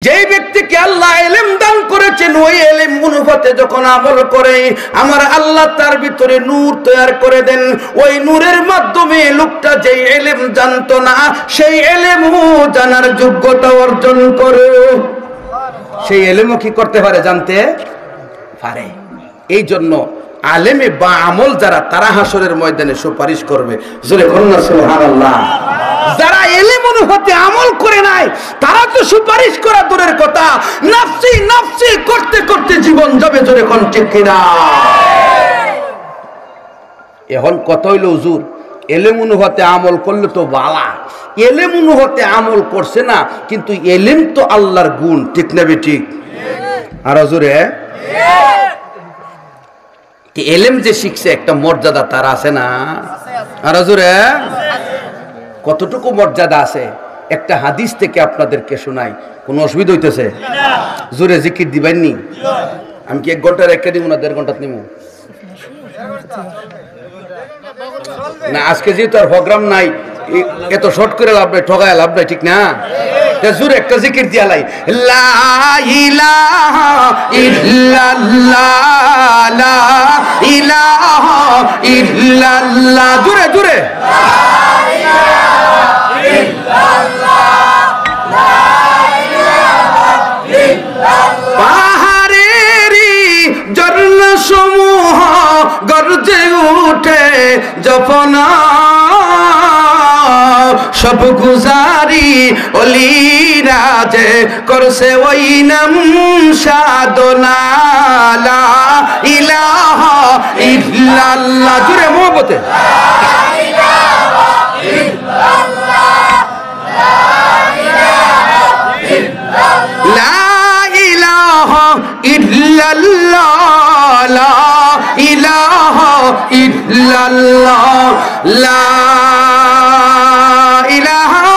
যেই ব্যক্তিকে আল্লাহ ইলম দান করেছেন ওই ইলম অনুপাতে যখন আমল করে আমার আল্লাহ তার ভিতরে নূর তৈরি করে দেন। ওই নূরের মাধ্যমে লোকটা যেই ইলম জানতো না সেই ইলমও জানার যোগ্যতা অর্জন করে। সেই ইলমও কি করতে পারে? জানতে পারে। এই জন্য আলেমে বা আমল যারা তারা হাসরের ময়দানে সুপারিশ করবে। জোরে বলুন না সুবহানাল্লাহ। যারা ইলম অনুপাতে আমল করে নাই তারা তো সুপারিশ করা দূরের কথা, নফসি নফসি করতে করতে জীবন যাবে। জোরে কোন ঠিক কিনা? এখন কত হইল হুজুর, ইলম অনুপাতে আমল করলে তো বালা, ইলম অনুপাতে আমল করছে না কিন্তু ইলম তো আল্লাহর গুণ, ঠিক না বেঠিক? আর হুজুরে এলেম যে শিখছে একটা মর্যাদা তার আছে না? আর হুজুরে কতটুকু মর্যাদা আছে একটা হাদিস থেকে আপনাদেরকে শোনাই। কোনো অসুবিধা হইতেছে? জোরে জিকির দিবেননি? আমি কি 1 ঘন্টা রেখে দিব না 1.5 ঘন্টা নিব? না আজকে যেহেতু আর প্রোগ্রাম নাই এত শর্ট করে লাভ নাই, ঠগায় লাভ নাই, ঠিক না? জোরে একটা জিকির দিয়া লাই, লা ইলাহা ইল্লাল্লাহ লা ইলাহা ইল্লাল্লাহ। জোরে জোরে লা ইলাহা ইল্লাল্লাহ লা ইলাহা ইল্লাল্লাহ। পাহাড়েরই ঝর্ণা সমূহ গর্জে উঠে জপনা সব গুজারি অলিরা যে করছে ওই নাম সাধনা লা ইলাহা ইল্লাল্লাহ। জুড়ে মোহব্বতে লা ইলাহা ইল্লাল্লাহ লা ইলাহা ইল্লাল্লাহ লা ইলাহা ইল্লাল্লাহ লা ইলাহা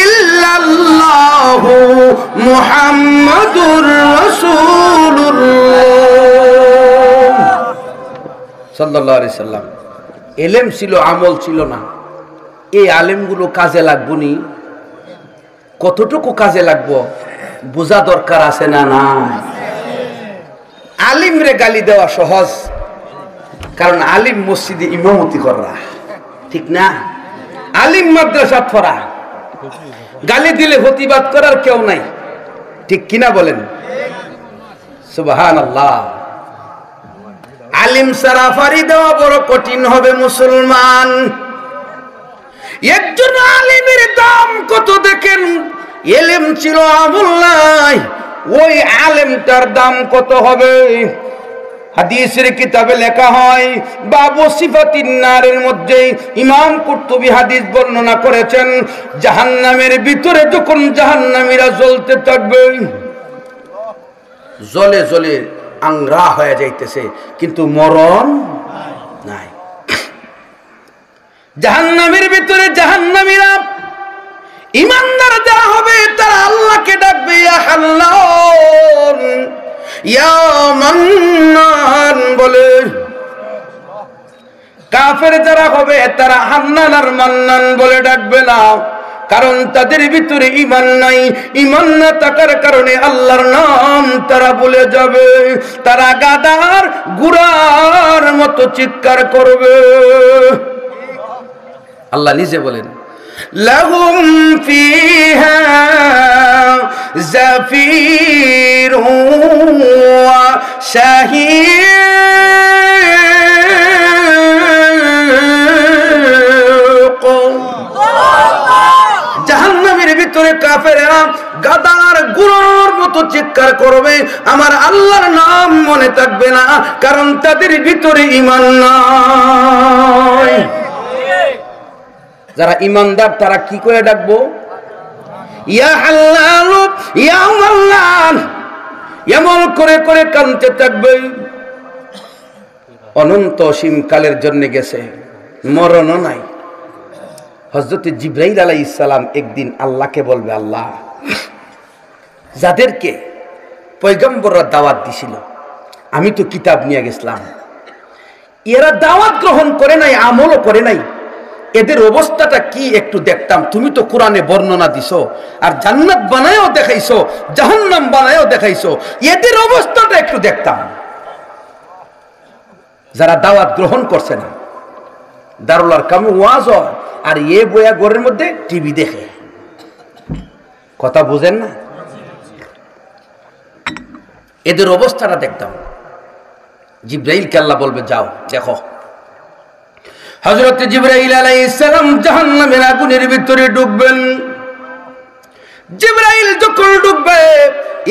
ইল্লাল্লাহ লা মুহাম্মাদুর রাসূলুল্লাহ সাল্লাল্লাহু আলাইহি সাল্লাম। ইলম ছিল, আমল ছিল না। এই আলেমগুলো কাজে লাগবো নি? কতটুকু কাজে লাগবো বোঝা দরকার আছে না? না, আলিমরে গালি দেওয়া সহজ, কারণ আলিম মসজিদে ইমামতি করা, ঠিক না? আলিম মাদ্রাসা পড়া, গালি দিলে প্রতিবাদ করার কেউ নাই, ঠিক কিনা বলেন? সুবহানাল্লাহ। আলিম সারা ফারি দেওয়া বড় কঠিন হবে মুসলমান। একজন আলিমের দাম কত দেখেন? ইলম ছিল আমল নাই, ওই আলেমটার দাম কত হবে? হাদিসের কিতাবে লেখা হয় বাবু সিফাতিন নারের মধ্যে ইমাম কুরতুবী হাদিস বর্ণনা করেছেন, জাহান্নামের ভিতরে যখন জাহান্নামীরা জ্বলতে থাকবে, জ্বলে জ্বলে আংরা হয়ে যাইতেছে কিন্তু মরণ নাই। জাহান্নামের ভিতরে জাহান্নামীরা, ঈমানদার যারা হবে তারা আল্লাহকে ডাকবে ইয়া হান্নান ইয়া মান্নান বলে। কাফের যারা হবে তারা হান্নান আর মান্নান বলে ডাকবে না, কারণ তাদের ভিতরে ঈমান নাই। ঈমান না থাকার কারণে আল্লাহর নাম তারা ভুলে যাবে। তারা গাদার গুরার মতো চিৎকার করবে। আল্লাহ নিজে বলেন লাহুম ফিহা জাফিরুন ওয়া শাহীক। জাহান্নামের ভিতরে কাফেররা গাদার গুড়ার মতো চিৎকার করবে, আমার আল্লাহর নাম মনে থাকবে না, কারণ তাদের ভিতরে ঈমান নাই। যারা ঈমানদার তারা কি করে ডাকবো? ইয়া হাল্লাল ইয়া মান্নান, এমন করে করে কাঁদতে থাকবে। অনন্ত অসীম কালের জন্য গেছে, মরণও নাই। হযরত জিবরাইল আলাইহিস সালাম একদিন আল্লাহকে বলবে, আল্লাহ যাদেরকে পয়গম্বররা দাওয়াত দিছিল, আমি তো কিতাব নিয়ে গেছিলাম, এরা দাওয়াত গ্রহণ করে নাই, আমলও করে নাই, এদের অবস্থাটা কি একটু দেখতাম। তুমি তো কোরআনে বর্ণনা দিছো, আর জান্নাত বানায়ও দেখাইছো, জাহান্নাম বানায়ও দেখাইছো, এদের অবস্থাটা একটু দেখতাম। যারা দাওয়াত গ্রহণ করছে না, দারুল আরকামে ওয়াজ হয়, আর এ বয়া ঘরের মধ্যে টিভি দেখে। কথা বুঝেন না? এদের অবস্থাটা দেখতাম। জিবরাইলকে আল্লাহ বলবে যাও দেখো। হযরত জিবরাইল আলাইহিস সালাম জাহান্নামের আগুনের ভিতরে ঢুকবেন। জিবরাইল যখন ঢুকবে,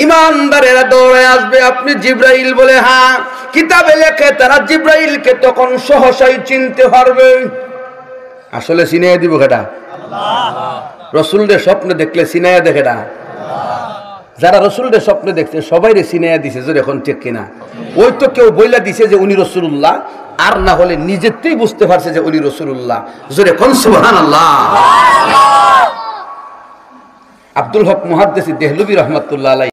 ঈমানদারেরা দৌড়ে আসবে। আপনি জিবরাইল বলে হ্যাঁ। কিতাবে লেখে তারা জিবরাইলকে তখন সহসাই চিনতে পারবে। আসলে চিনাইয়া দিব কেটা? রসুলদের স্বপ্নে দেখলে চিনাইয়া দেখে না? যারা রসুলদের স্বপ্নে দেখছে সবাইরে চিনাইয়া দিছে, যে এখন ঠিক কিনা? ওই তো কেউ বইলা দিছে যে উনি রসুল্লাহ, আর না হলে নিজেতেই বুঝতে পারছে যে উনি রসুল্লাহ। জোরে কোন সুবহানাল্লাহ। আব্দুল হক মুহাদ্দিস দেহলভী রহমাতুল্লাহ আলাইহি